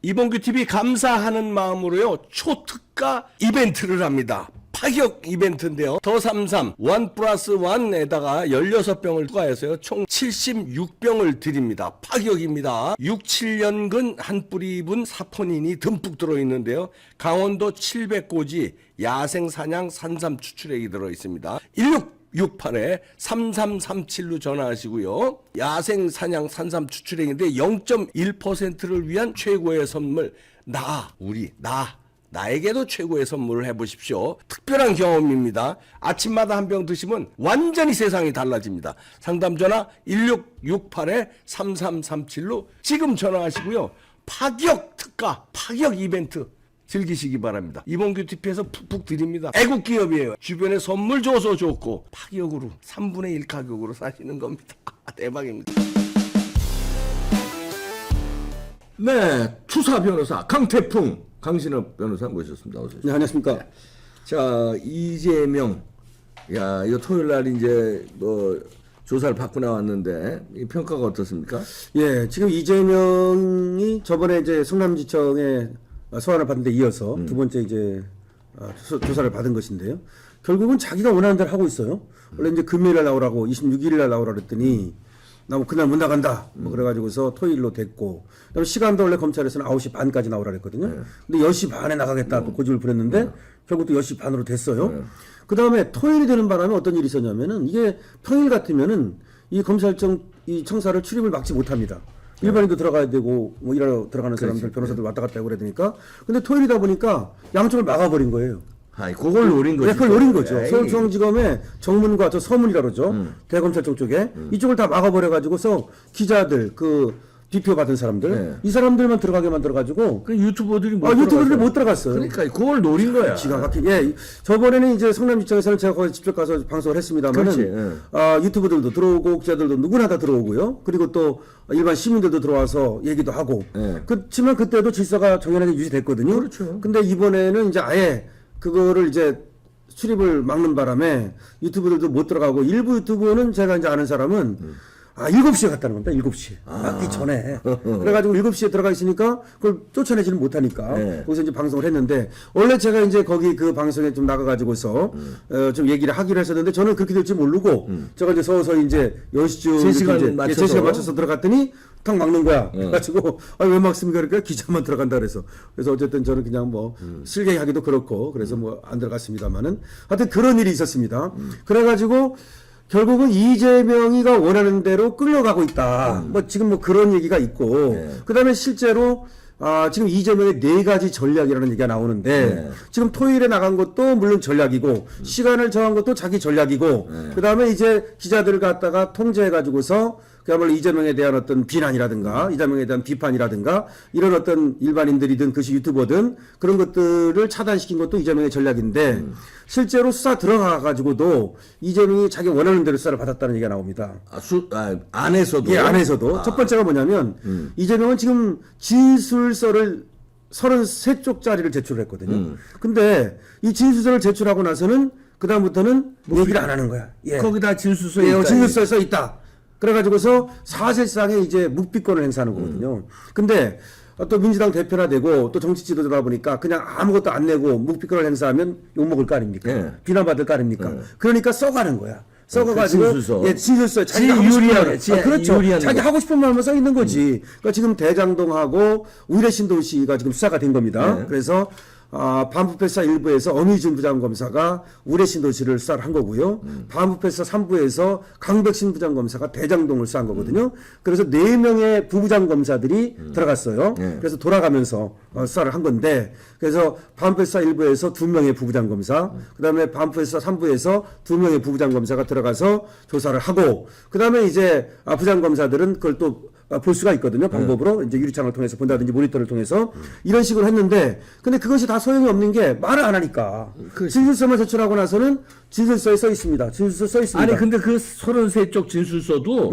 이봉규 TV 감사하는 마음으로요 초특가 이벤트를 합니다. 파격 이벤트인데요. 더 삼삼 1+1에다가 16병을 추가해서요 총 76병을 드립니다. 파격입니다. 6, 7년근 한 뿌리 입은 사포닌이 듬뿍 들어있는데요. 강원도 700고지 야생사냥 산삼 추출액이 들어있습니다. 1668에 3337로 전화하시고요. 야생사냥 산삼 추출액인데 0.1%를 위한 최고의 선물 나에게도 최고의 선물을 해보십시오. 특별한 경험입니다. 아침마다 한 병 드시면 완전히 세상이 달라집니다. 상담전화 1668-3337로 지금 전화하시고요. 파격 특가, 파격 이벤트 즐기시기 바랍니다. 이봉규 TV에서 푹푹 드립니다. 애국기업이에요. 주변에 선물 줘서 좋고 파격으로 3분의 1 가격으로 사시는 겁니다. 대박입니다. 네, 추사 변호사 강태풍 강신업 변호사 모셨습니다. 어서 오십시오. 네, 안녕하십니까. 자, 이재명. 야, 이거 토요일 날 이제 뭐 조사를 받고 나왔는데 이 평가가 어떻습니까? 예, 지금 이재명이 저번에 이제 성남지청에 소환을 받은 데 이어서 두 번째 이제 조사를 받은 것인데요. 결국은 자기가 원하는 대로 하고 있어요. 원래 이제 금요일 날 나오라고 26일 날 나오라 그랬더니 나 뭐 그날 못 나간다. 뭐 그래가지고서 토요일로 됐고. 그다음에 시간도 원래 검찰에서는 9시 반까지 나오라 그랬거든요. 근데 10시 반에 나가겠다 또 고집을 부렸는데 결국 또 10시 반으로 됐어요. 그다음에 토요일이 되는 바람에 어떤 일이 있었냐면은 이게 평일 같으면은 이 검찰청 이 청사를 출입을 막지 못합니다. 일반인도 들어가야 되고 뭐 일하러 들어가는 사람들 변호사들 왔다 갔다 하고 그래야 되니까. 근데 토요일이다 보니까 양쪽을 막아버린 거예요. 아이, 그걸 노린 거죠. 네, 그걸 노린 거죠. 서울중앙지검의 정문과 저 서문이라 그러죠. 대검찰청 쪽에 이쪽을 다 막아버려가지고서 기자들 그 비표 받은 사람들 이 사람들만 들어가게 만들어가지고 그 유튜버들이 못 들어갔어요. 그러니까 그걸 노린 거야. 기가 막히게. 예, 저번에는 이제 성남지청에서는 제가 거기 직접 가서 방송을 했습니다만은 유튜브들도 들어오고 기자들도 누구나 다 들어오고요. 그리고 또 일반 시민들도 들어와서 얘기도 하고. 그렇지만 그때도 질서가 정연하게 유지됐거든요. 그렇죠. 근데 이번에는 이제 아예 그거를 이제 출입을 막는 바람에 유튜브들도 못 들어가고 일부 유튜브는 제가 이제 아는 사람은 7시에 갔다는 겁니다. 7시에. 막기 전에. 그래가지고 7시에 들어가 있으니까 그걸 쫓아내지는 못하니까 거기서 이제 방송을 했는데 원래 제가 이제 거기 그 방송에 좀 나가가지고서 좀 얘기를 하기로 했었는데 저는 그렇게 될지 모르고 제가 이제 서서히 이제 10시쯤 3시간 맞춰서 들어갔더니 탁 막는 거야. 그래가지고 왜 막습니까? 그러니까 기자만 들어간다 그래서 어쨌든 저는 그냥 뭐 실갱이하기도 그렇고 그래서 뭐 안 들어갔습니다만은 하여튼 그런 일이 있었습니다. 그래가지고 결국은 이재명이가 원하는 대로 끌려가고 있다. 뭐 지금 뭐 그런 얘기가 있고 그다음에 실제로 지금 이재명의 4가지 전략이라는 얘기가 나오는데 지금 토요일에 나간 것도 물론 전략이고 시간을 정한 것도 자기 전략이고 그다음에 이제 기자들을 갖다가 통제해 가지고서 그야말로 이재명에 대한 어떤 비난이라든가 이재명에 대한 비판이라든가 이런 어떤 일반인들이든 그것이 유튜버든 그런 것들을 차단시킨 것도 이재명의 전략인데 실제로 수사 들어가 가지고도 이재명이 자기 원하는 대로 수사를 받았다는 얘기가 나옵니다. 안에서도? 예, 안에서도. 첫 번째가 뭐냐면 이재명은 지금 진술서를 33쪽짜리를 제출했거든요. 근데 이 진술서를 제출하고 나서는 그다음부터는 얘기를 안 하는 거야. 예. 거기다 진술서에 있다. 진술서에 써 있다. 그래가지고서 사실상의 이제 묵비권을 행사하는 거거든요. 근데 또 민주당 대표나 되고 또 정치 지도자다 보니까 그냥 아무것도 안 내고 묵비권을 행사하면 욕먹을 거 아닙니까? 비난받을 거 아닙니까? 그러니까 써가는 거야. 써가지고 진술서 자기가 하고 싶은 말 그렇죠. 자기 하고 싶은 말만 써 있는 거지. 그러니까 지금 대장동하고 우레신도시가 지금 수사가 된 겁니다. 그래서 반부패사 1부에서 엄희준 부장검사가 우레신도시를 수사를 한 거고요. 반부패사 3부에서 강백신 부장검사가 대장동을 수사한 거거든요. 그래서 4명의 부부장검사들이 들어갔어요. 그래서 돌아가면서 수사를 한 건데 그래서 반부패사 1부에서 2명의 부부장검사 그 다음에 반부패사 3부에서 2명의 부부장검사가 들어가서 조사를 하고 그 다음에 이제 부장검사들은 그걸 또 볼 수가 있거든요. 방법으로 이제 유리창을 통해서 본다든지 모니터를 통해서 이런 식으로 했는데 근데 그것이 다 소용이 없는 게 말을 안 하니까 진술서만 제출하고 나서는 진술서에 써 있습니다. 진술서 써 있습니다. 아니 근데 그 33쪽 진술서도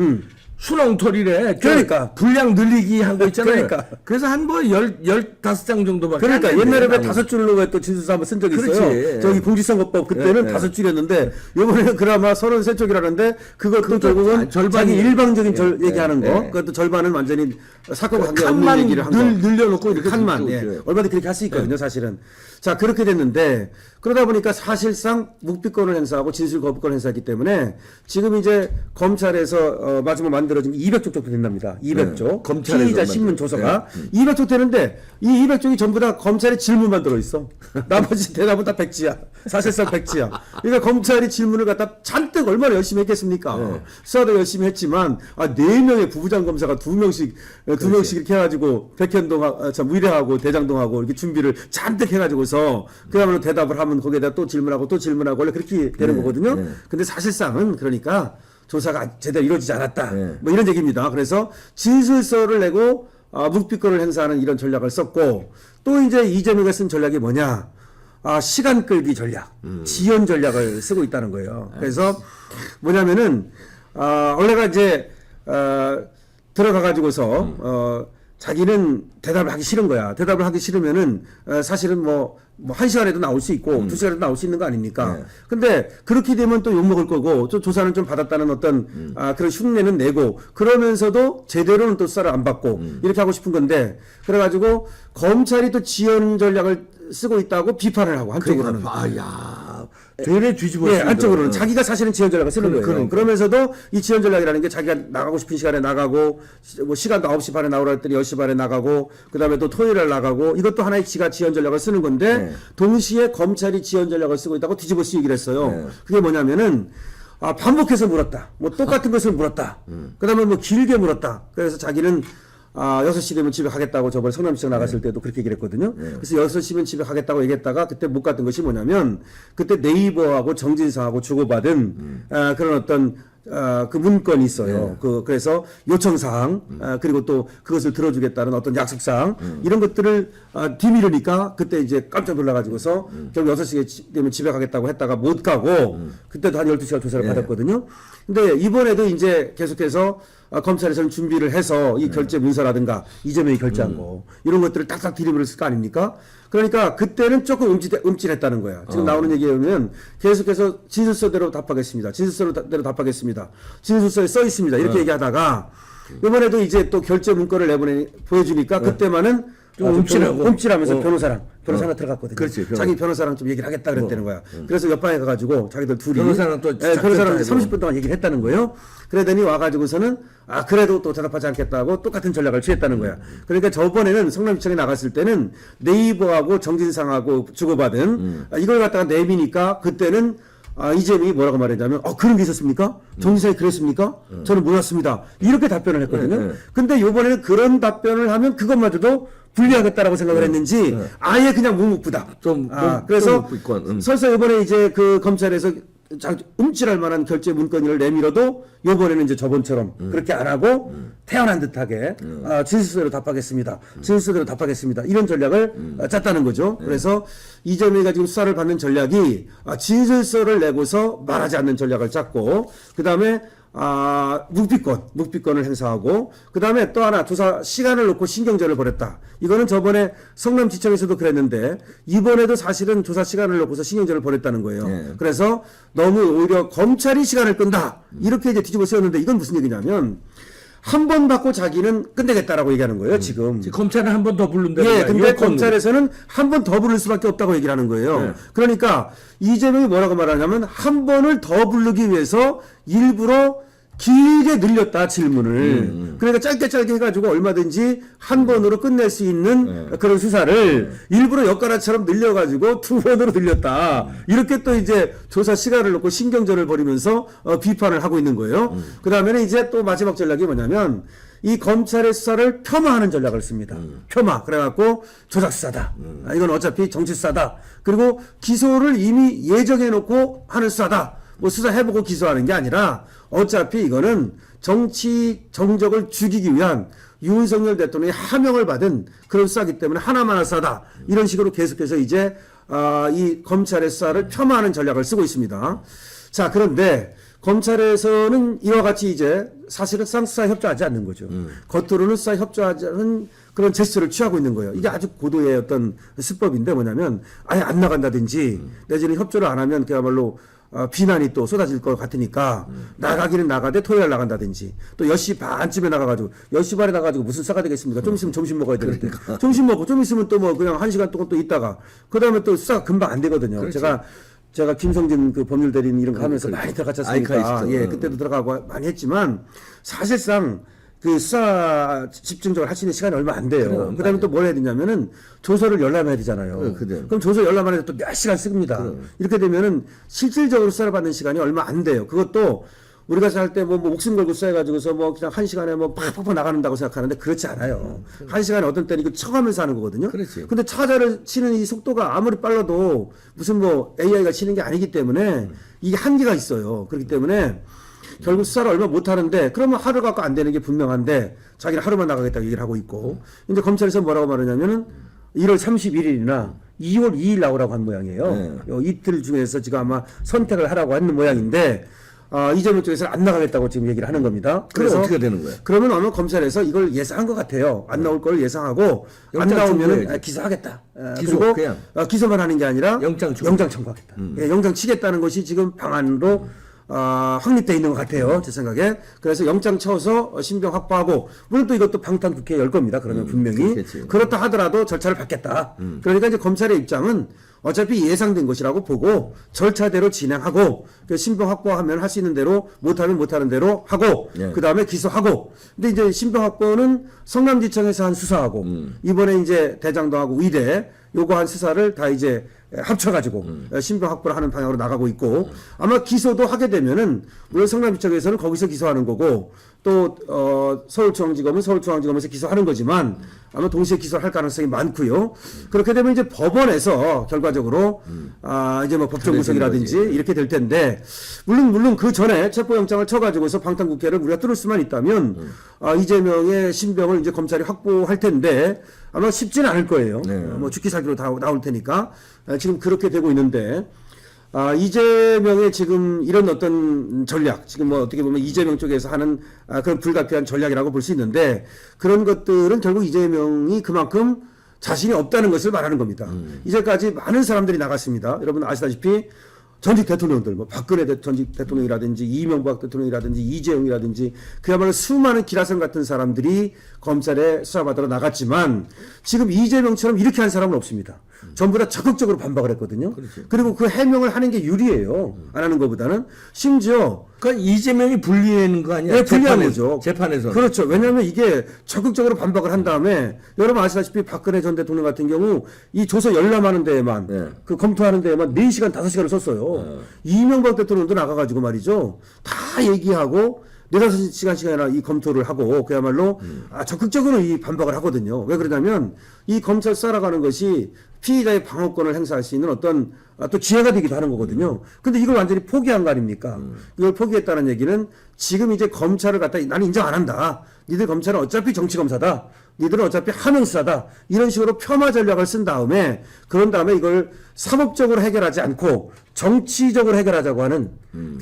수렁털이래. 그러니까. 분량 늘리기 한 거 있잖아요. 그러니까. 그래서 한 뭐 15장 정도밖에 그러니까 안 됐네, 옛날에 왜 나는. 5줄로 왜 또 진술서 한번 쓴 적이 있어요. 그렇지. 저기 공직선거법 그때는 예, 예. 5줄이었는데 이번에는 그나마 33쪽이라는데 그것도 결국은 절반이- 자기 일방적인 예, 얘기하는 예, 거. 예. 그것도 절반은 완전히 사건과 관계 없는 칸만 얘기를 한 거. 늘려놓고 이렇게 칸만. 또 예. 그래요. 얼마든지 그렇게 할 수 있거든요, 사실은. 자, 그렇게 됐는데 그러다 보니까 사실상 묵비권을 행사하고 진술 거부권을 행사했기 때문에 지금 이제 검찰에서 마지막 만들어진 200쪽 정도 된답니다. 200쪽. 검찰에서 피의자 만든- 신문 조서가 200쪽 되는데 이 200쪽이 전부 다 검찰의 질문만 들어있어. 나머지 대답은 다 백지야. 사실상 백지야. 그러니까 검찰이 질문을 갖다 잔뜩 얼마나 열심히 했겠습니까? 수사도 열심히 했지만 4명의 부부장 검사가 2명씩 이렇게 해가지고 백현동 무일해하고 대장동하고 이렇게 준비를 잔뜩 해가지고서 그야말로 대답을 하면 거기에다 또 질문하고 또 질문하고 원래 그렇게 되는 거거든요. 근데 사실상은 그러니까 조사가 제대로 이루어지지 않았다. 뭐 이런 얘기입니다. 그래서 진술서를 내고 묵비권을 행사하는 이런 전략을 썼고 또 이제 이재명이 쓴 전략이 뭐냐? 시간 끌기 전략, 지연 전략을 쓰고 있다는 거예요. 그래서 뭐냐면은 원래가 이제 들어가가지고서 자기는 대답을 하기 싫은 거야. 대답을 하기 싫으면은 사실은 뭐 1시간에도 나올 수 있고 2시간에도 나올 수 있는 거 아닙니까? 근데 그렇게 되면 또 욕먹을 거고 또 조사는 좀 받았다는 어떤 그런 흉내는 내고 그러면서도 제대로는 또 수사를 안 받고 이렇게 하고 싶은 건데 그래가지고 검찰이 또 지연 전략을 쓰고 있다고 비판을 하고 한쪽으로는. 야, 되레 뒤집어. 예, 한쪽으로는 자기가 사실은 지연 전략을 쓰는 거예요. 그러니까. 그러면서도 이 지연 전략이라는 게 자기가 나가고 싶은 시간에 나가고 뭐 시간도 9시 반에 나오라 했더니 10시 반에 나가고 그다음에 또 토요일에 나가고 이것도 하나의 지가 지연 전략을 쓰는 건데 동시에 검찰이 지연 전략을 쓰고 있다고 뒤집어 쓰 얘기를 했어요. 그게 뭐냐면은 반복해서 물었다. 뭐 똑같은 것을 물었다. 그다음에 뭐 길게 물었다. 그래서 자기는 6시 되면 집에 가겠다고 저번에 성남시장 나갔을 때도 그렇게 얘기를 했거든요. 그래서 6시면 집에 가겠다고 얘기했다가 그때 못 갔던 것이 뭐냐면 그때 네이버하고 정진사하고 주고받은 그런 어떤 그 문건이 있어요. 그래서 요청사항, 그리고 또 그것을 들어주겠다는 어떤 약속사항, 이런 것들을 뒤미르니까 그때 이제 깜짝 놀라가지고서 결국 6시 되면 집에 가겠다고 했다가 못 가고, 그때도 한 12시간 조사를 받았거든요. 근데 이번에도 이제 계속해서 검찰에서는 준비를 해서 이 결제 문서라든가 이재명이 결제한 거, 이런 것들을 딱딱 들이밀을 쓸 거 아닙니까? 그러니까 그때는 조금 움찔했다는 거야. 지금 나오는 얘기에 의하면 계속해서 진술서대로 답하겠습니다. 진술서대로 답하겠습니다. 진술서에 써 있습니다. 이렇게 얘기하다가 이번에도 이제 또 결제 문건을 보여주니까 그때만은 좀 움찔하면서 변호사랑 들어갔거든요. 그렇지, 자기 변호사랑 좀 얘기를 하겠다 그랬다는 거야. 그래서 옆방에 가가지고 자기들 둘이 변호사랑 또 변호사랑 작전 30분 동안 얘기를 했다는 거예요. 그러더니 와가지고서는 그래도 또 대답하지 않겠다고 똑같은 전략을 취했다는 거야. 그러니까 저번에는 성남시청에 나갔을 때는 네이버하고 정진상하고 주고받은 이걸 갖다가 내미니까 그때는 이재명이 뭐라고 말했냐면 그런 게 있었습니까? 정진상이 그랬습니까? 저는 몰랐습니다. 이렇게 답변을 했거든요. 근데 요번에는 그런 답변을 하면 그것마저도 불리하겠다라고 생각을 했는지 아예 그냥 묵묵부답. 그래서 설사 이번에 이제 그 검찰에서 움찔할 만한 결제 문건을 내밀어도 요번에는 이제 저번처럼 그렇게 안 하고 태어난 듯하게 진술서대로 답하겠습니다. 진술서대로 답하겠습니다. 이런 전략을 짰다는 거죠. 그래서 이재명이가 지금 수사를 받는 전략이 진술서를 내고서 말하지 않는 전략을 짰고 그다음에 묵비권을 행사하고 그 다음에 또 하나 조사 시간을 놓고 신경전을 벌였다. 이거는 저번에 성남지청에서도 그랬는데 이번에도 사실은 조사 시간을 놓고서 신경전을 벌였다는 거예요. 그래서 너무 오히려 검찰이 시간을 끈다. 이렇게 이제 뒤집어 쓰였는데 이건 무슨 얘기냐면 한 번 받고 자기는 끝내겠다라고 얘기하는 거예요, 지금. 검찰은 한 번 더 부른다. 예, 근데 검찰에서는 한 번 더 부를 수밖에 없다고 얘기를 하는 거예요. 그러니까 이재명이 뭐라고 말하냐면 한 번을 더 부르기 위해서 일부러 길게 늘렸다 질문을. 그러니까 짧게 해가지고 얼마든지 한 번으로 끝낼 수 있는 그런 수사를 일부러 엿가락처럼 늘려가지고 2번으로 늘렸다. 이렇게 또 이제 조사 시간을 놓고 신경전을 벌이면서 비판을 하고 있는 거예요. 그 다음에는 이제 또 마지막 전략이 뭐냐면 이 검찰의 수사를 폄하하는 전략을 씁니다. 폄하. 그래갖고 조작수사다. 이건 어차피 정치수사다. 그리고 기소를 이미 예정해놓고 하는 수사다. 뭐 수사해보고 기소하는 게 아니라 어차피 이거는 정치 정적을 죽이기 위한 윤석열 대통령의 하명을 받은 그런 수사기 때문에 하나만 수사다. 이런 식으로 계속해서 이제 이 검찰의 수사를 폄하하는 전략을 쓰고 있습니다. 자, 그런데 검찰에서는 이와 같이 이제 사실상 수사에 협조하지 않는 거죠. 겉으로는 수사에 협조하지 않은 그런 제스처를 취하고 있는 거예요. 이게 아주 고도의 어떤 수법인데 뭐냐면 아예 안 나간다든지 내지는 협조를 안 하면 그야말로 비난이 또 쏟아질 것 같으니까 나가기는 나가되 토요일 날 나간다든지 또 10시 반쯤에 나가가지고 10시 반에 나가가지고 무슨 수사가 되겠습니까? 좀 있으면 점심 먹어야 되는데 점심 먹고 좀 있으면 또 뭐 그냥 1시간 동안 또 있다가 그 다음에 또 수사가 금방 안 되거든요. 그렇지. 제가 김성진 그 법률 대리인 이런 거 하면서 그렇죠. 많이 들어갔지 않습니까? 아이카이스트. 예, 그때도 들어가고 많이 했지만 사실상 그 수사 집중적으로 할 수 있는 시간이 얼마 안 돼요. 그 다음에 또 뭘 해야 되냐면은 조서를 열람해야 되잖아요. 그럼 조서 열람하는데 또 몇 시간 씁니다. 이렇게 되면은 실질적으로 수사를 받는 시간이 얼마 안 돼요. 그것도 우리가 살 때 뭐 목숨 걸고 수사해가지고서 뭐 그냥 1시간에 뭐 팍팍팍 나가는다고 생각하는데 그렇지 않아요. 1시간에 어떤 때는 이거 쳐가면서 하는 거거든요. 그렇지. 근데 차자를 치는 이 속도가 아무리 빨라도 무슨 뭐 AI가 치는 게 아니기 때문에 이게 한계가 있어요. 그렇기 때문에 결국 수사를 얼마 못 하는데 그러면 하루 갖고 안 되는 게 분명한데 자기는 하루만 나가겠다고 얘기를 하고 있고 이제 검찰에서 뭐라고 말하냐면은 1월 31일이나 2월 2일 나오라고 한 모양이에요. 요 이틀 중에서 지금 아마 선택을 하라고 하는 모양인데 이재명 쪽에서 안 나가겠다고 지금 얘기를 하는 겁니다. 그래서 어떻게 되는 거예요? 그러면 아마 검찰에서 이걸 예상한 것 같아요. 안 나올 걸 예상하고 안 영장 나오면은 청구해야지. 기소하겠다. 기소, 그리고 그냥. 기소만 하는 게 아니라 영장 청구. 청구하겠다. 예, 영장 치겠다는 것이 지금 방안으로 확립되어 있는 것 같아요. 제 생각에. 그래서 영장 쳐서 신병 확보하고 물론 또 이것도 방탄 국회에 열 겁니다. 그러면 분명히. 그렇겠지. 그렇다 하더라도 절차를 밟겠다. 그러니까 이제 검찰의 입장은 어차피 예상된 것이라고 보고 절차대로 진행하고 그 신병 확보하면 할 수 있는 대로 못하면 못하는 대로 하고 그 다음에 기소하고 근데 이제 신병 확보는 성남지청에서 한 수사하고 이번에 이제 대장동하고 의대 요거 한 수사를 다 이제 합쳐가지고 신병 확보를 하는 방향으로 나가고 있고 아마 기소도 하게 되면은 물론 성남지청에서는 거기서 기소하는 거고 또 서울중앙지검은 서울중앙지검에서 기소하는 거지만 아마 동시에 기소할 가능성이 많고요. 그렇게 되면 이제 법원에서 결과적으로 이제 뭐 법정 구속이라든지 이렇게 될 텐데 물론 그 전에 체포영장을 쳐가지고서 방탄국회를 우리가 뚫을 수만 있다면 이재명의 신병을 이제 검찰이 확보할 텐데 아마 쉽지는 않을 거예요. 뭐 죽기 살기로 다 나올 테니까 지금 그렇게 되고 있는데. 이재명의 지금 이런 어떤 전략, 지금 뭐 어떻게 보면 이재명 쪽에서 하는 그런 불가피한 전략이라고 볼 수 있는데 그런 것들은 결국 이재명이 그만큼 자신이 없다는 것을 말하는 겁니다. 이제까지 많은 사람들이 나갔습니다. 여러분 아시다시피 전직 대통령들, 뭐 박근혜 전직 대통령이라든지 이명박 대통령이라든지 이재용이라든지 그야말로 수많은 기라성 같은 사람들이 검찰에 수사받으러 나갔지만 지금 이재명처럼 이렇게 한 사람은 없습니다. 전부 다 적극적으로 반박을 했거든요. 그리고 그 해명을 하는 게 유리해요. 안 하는 것보다는 심지어 그러니까 이재명이 불리해는 거 아니야? 네, 불리한 거죠. 재판에서. 그렇죠. 왜냐하면 이게 적극적으로 반박을 한 다음에 여러분 아시다시피 박근혜 전 대통령 같은 경우 이 조서 열람하는 데에만 그 검토하는 데에만 4시간 5시간을 썼어요. 이명박 대통령도 나가가지고 말이죠. 다 얘기하고 4-5시간씩이나 이 검토를 하고 그야말로 적극적으로 이 반박을 하거든요. 왜 그러냐면 이 검찰 수사라가는 것이 피의자의 방어권을 행사할 수 있는 어떤 또 기회가 되기도 하는 거거든요. 근데 이걸 완전히 포기한 거 아닙니까? 이걸 포기했다는 얘기는 지금 이제 검찰을 갖다 나는 인정 안 한다. 니들 검찰은 어차피 정치검사다. 니들은 어차피 하명수사다. 이런 식으로 폄하 전략을 쓴 다음에 그런 다음에 이걸 사법적으로 해결하지 않고 정치적으로 해결하자고 하는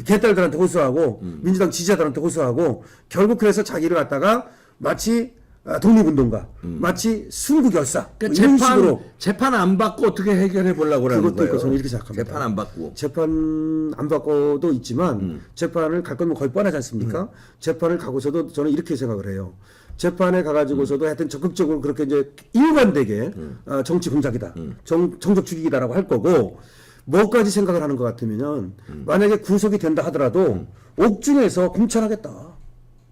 개딸들한테 호소하고 민주당 지지자들한테 호소하고 결국 그래서 자기를 갖다가 마치 독립운동가 마치 순국열사 그러니까 이런 식으로 재판 안 받고 어떻게 해결해 보려고 그러는 그것도 거예요? 있고 저는 이렇게 생각합니다. 재판 안 받고. 재판 안 받고도 있지만 재판을 갈 거면 거의 뻔하지 않습니까? 재판을 가고서도 저는 이렇게 생각을 해요. 재판에 가가지고서도 하여튼 적극적으로 그렇게 이제 일관되게 정치 공작이다, 정적 죽이기다라고 할 거고 뭐까지 생각을 하는 것 같으면 만약에 구속이 된다 하더라도 옥중에서 공천하겠다.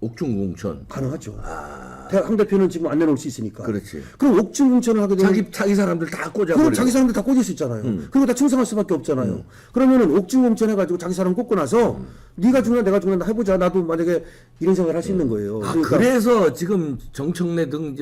옥중 공천. 가능하죠. 황 대표는 지금 안 내놓을 수 있으니까. 그렇지. 그럼 옥중 공천을 하게 되면 자기 사람들 다 꽂아버려. 그럼 자기 사람들 다 꽂을 수 있잖아요. 그리고 다 충성할 수밖에 없잖아요. 그러면은 옥중 공천 해가지고 자기 사람 꽂고 나서 네가 죽나 내가 죽나 해보자. 나도 만약에 이런 생각을 할 수 있는 거예요. 그러니까 그래서 지금 정청래 등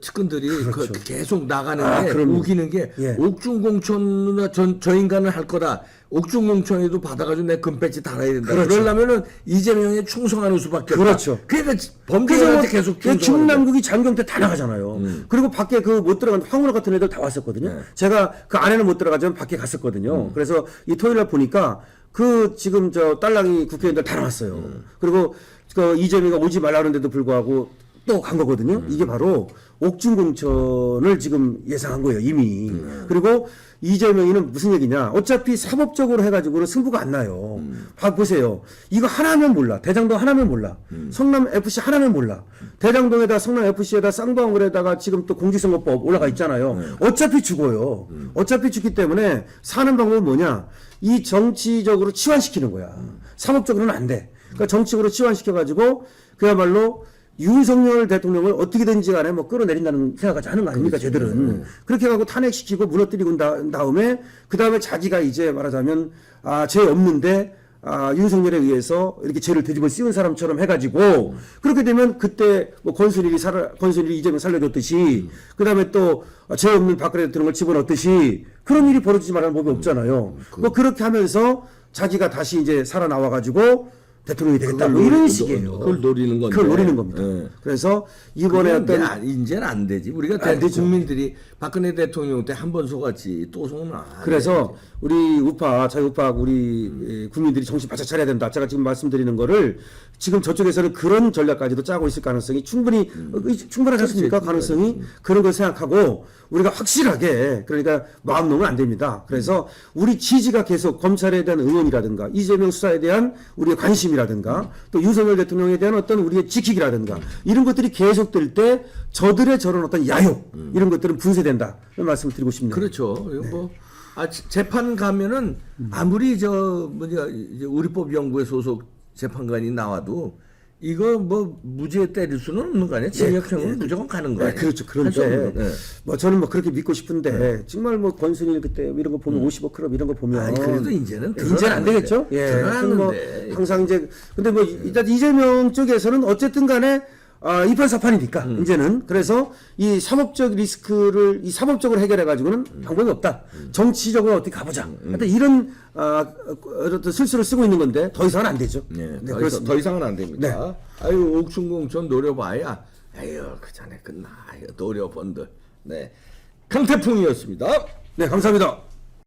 측근들이 그렇죠. 계속 나가는 게 그럼요. 우기는 게 예. 옥중공천이나 저 인간은 할 거다. 옥중공천에도 받아가지고 내 금배지 달아야 된다. 그렇죠. 그러려면은 이재명에 충성하는 수밖에 없다. 그렇죠. 그러니까 범죄자한테 계속 충성하는 거야. 중남국이 장경태 다 나가잖아요. 그리고 밖에 그 못 들어간 황운하 같은 애들 다 왔었거든요. 제가 그 안에는 못 들어가지만 밖에 갔었거든요. 그래서 이 토요일 날 보니까 그 지금 저 딸랑이 국회의원들 다 나왔어요. 그리고 그 이재명이가 오지 말라는데도 불구하고 또 간 거거든요. 이게 바로 옥중공천을 지금 예상한 거예요, 이미. 그리고 이재명이는 무슨 얘기냐. 어차피 사법적으로 해가지고는 승부가 안 나요. 보세요. 이거 하나면 몰라. 대장동 하나면 몰라. 성남 FC 하나면 몰라. 대장동에다 성남 FC에다 쌍방울에다가 지금 또 공직선거법 올라가 있잖아요. 어차피 죽어요. 어차피 죽기 때문에 사는 방법은 뭐냐. 이 정치적으로 치환시키는 거야. 사법적으로는 안 돼. 그러니까 정치적으로 치환시켜가지고 그야말로 윤석열 대통령을 어떻게든지 간에 뭐 끌어내린다는 생각까지 하는 거 아닙니까, 쟤들은. 그렇게 해가지고 탄핵시키고 무너뜨리고 난 다음에, 그 다음에 자기가 이제 말하자면, 죄 없는데, 윤석열에 의해서 이렇게 죄를 뒤집어 씌운 사람처럼 해가지고, 그렇게 되면 그때 뭐 권순일이 이재명 살려줬듯이, 그 다음에 또 죄 없는 박근혜 대통령을 집어넣듯이, 그런 일이 벌어지지 말라는 법이 없잖아요. 뭐 그렇게 하면서 자기가 다시 이제 살아나와가지고, 대통령이 되겠다. 뭐 이런 식이에요. 그걸 노리는 건데. 그걸 노리는 겁니다. 예. 그래서 이번에 어떤 이제는 안 되지. 우리가 안 되죠. 국민들이 박근혜 대통령 때 한 번 속았지 또 속으면 안 그래서 되지. 우리 우파, 자유우파 우리 국민들이 정신 바짝 차려야 된다. 제가 지금 말씀드리는 거를 지금 저쪽에서는 그런 전략까지도 짜고 있을 가능성이 충분하지 않습니까? 가능성이 그런 걸 생각하고 우리가 확실하게 그러니까 마음 놓으면 안 됩니다. 그래서 우리 지지가 계속 검찰에 대한 응원이라든가 이재명 수사에 대한 우리의 관심이라든가 또 윤석열 대통령에 대한 어떤 우리의 지키기라든가 이런 것들이 계속될 때 저들의 저런 어떤 야욕 이런 것들은 분쇄된다. 이런 말씀을 드리고 싶네요. 그렇죠. 뭐 재판 가면은 아무리 이제 우리법 연구회 소속 재판관이 나와도 이거 뭐 무죄 때릴 수는 없는 거 아니에요? 징역형은 무조건 가는 거예요. 그렇죠. 그런데 뭐 저는 뭐 그렇게 믿고 싶은데 정말 뭐 권순일 그때 이런 거 보면 55 클럽 이런 거 보면 아니, 그래도 이제는 안 되겠죠. 예. 뭐 항상 이제 근데 뭐 일단 이재명 쪽에서는 어쨌든 간에 이판사판이니까 이제는 그래서 이 사법적 리스크를 이 사법적으로 해결해 가지고는 방법이 없다. 정치적으로 어떻게 가보자. 하여튼 이런 어떤 술수를 쓰고 있는 건데 더 이상은 안 되죠. 네, 네, 더 이상은 안 됩니다. 아유 옥중공천 노려봐야 아유 그 전에 끝나. 아유 노려본들. 네, 강태풍이었습니다. 네, 감사합니다.